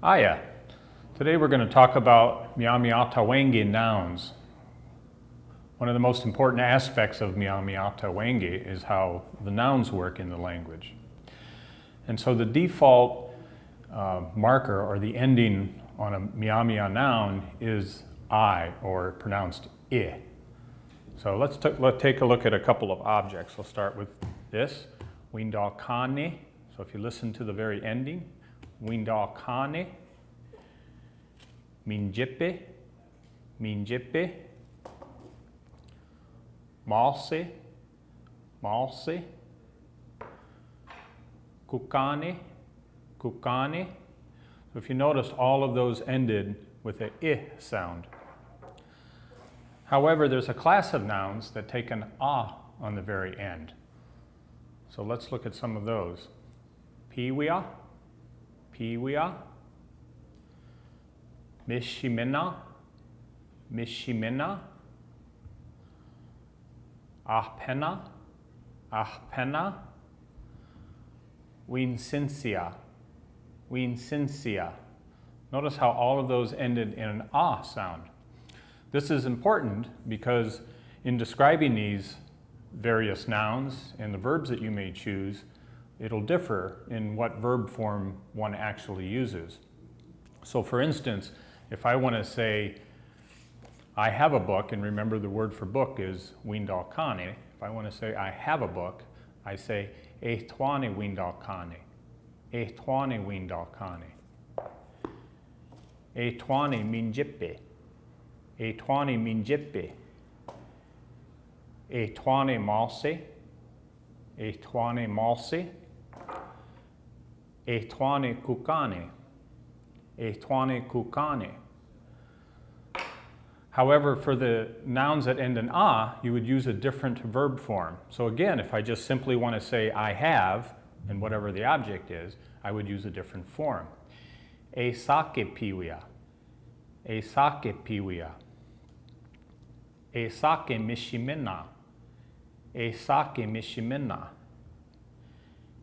Hiya. Today we're going to talk about Myaamiaataweenki nouns. One of the most important aspects of Myaamiaataweenki is how the nouns work in the language. And so the default marker or the ending on a Myaamia noun is I, or pronounced I. So let's take a look at a couple of objects. We'll start with this, Windalkani. So if you listen to the very ending, Windalkani, Minjippe, Minjippe, Malsi, Malsi, Kukani, Kukani. So if you notice, all of those ended with an I sound. However, there's a class of nouns that take an ah on the very end. So let's look at some of those. Piwia, Piwia, Mishimina, Mishimina, Ahpena, Ahpena, Winsinsia, Winsinsia. Notice how all of those ended in an ah sound. This is important because in describing these various nouns and the verbs that you may choose, it'll differ in what verb form one actually uses. So for instance, if I want to say, I have a book, and remember the word for book is Windalkani. If I want to say I have a book, I say Ehtwani Windalkani, Ehtwani Windalkani, Ehtwani Minjippe, Ehtwani Minjippe, Ehtwani Malsi, Ehtwani Malsi, Ehtwani Kukani, Ehtwani Kukani. However, for the nouns that end in ah, you would use a different verb form. So again, if I just simply want to say I have, and whatever the object is, I would use a different form. E sake piwia, e sake piwia, e sake mishimina, e sake mishimina,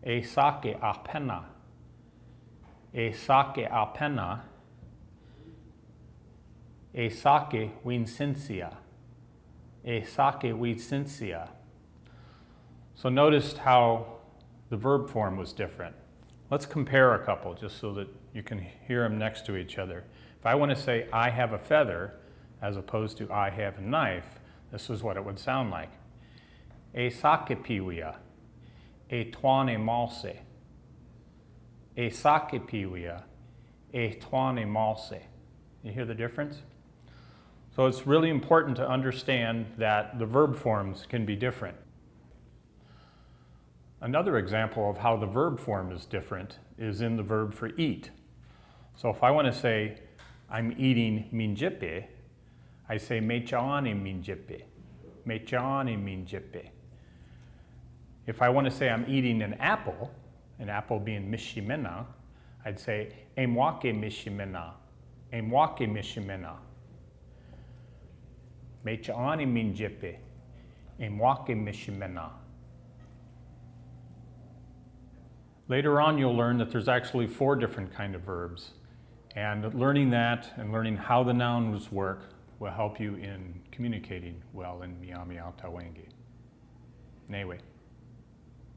e sake apena, e sake apena, e sake winsinsia, e sake winsinsia. So notice how the verb form was different. Let's compare a couple just so that you can hear them next to each other. If I want to say I have a feather as opposed to I have a knife, this is what it would sound like. E sake piwia, e twane malse. E sake piwia, e twane malse. You hear the difference? So it's really important to understand that the verb forms can be different. Another example of how the verb form is different is in the verb for eat. So if I want to say I'm eating minjippe, I say mechaani minjippe, mechaani minjippe. If I want to say I'm eating an apple being mishimena, I'd say emwake mishimena, emwake mishimena. Mechaani minjippe, emwake mishimena. Later on, you'll learn that there's actually 4 different kinds of verbs. And learning that and learning how the nouns work will help you in communicating well in Myaamiaataweenki. Anyway.